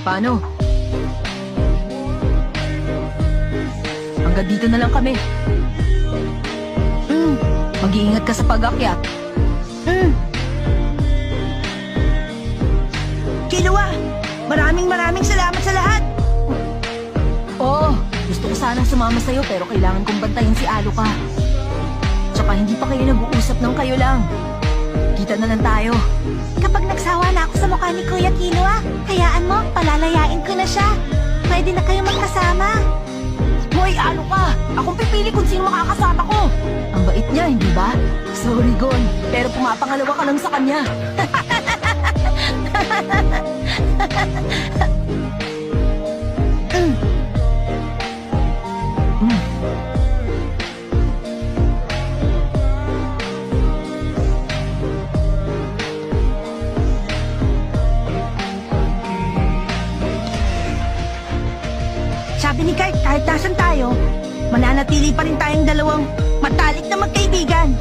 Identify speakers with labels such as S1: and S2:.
S1: Paano? Hanggang dito na lang kami. Mag-iingat ka sa pag-akyat.
S2: Killua, maraming salamat sa lahat.
S1: Oo, gusto ko sanang sumama sa'yo pero kailangan kong bantayan si Aloka. Tsaka hindi pa kayo nag-uusap ng kayo lang. Kita na lang tayo.
S2: Kapag nagsawa na ako sa mukha ni Kuya Killua, hayaan mo, palalayain ko na siya. Pwede na kayo magkasama.
S1: Hoy, Aloka! Akong pipili kung sino makakasama ko. Ang bait niya, hindi ba? Sorry, Gon. Pero pumapangalawa ka lang sa kanya.
S2: Sabi ni Kurt, kahit nasan tayo, mananatili pa rin tayong dalawang matalik na magkaibigan.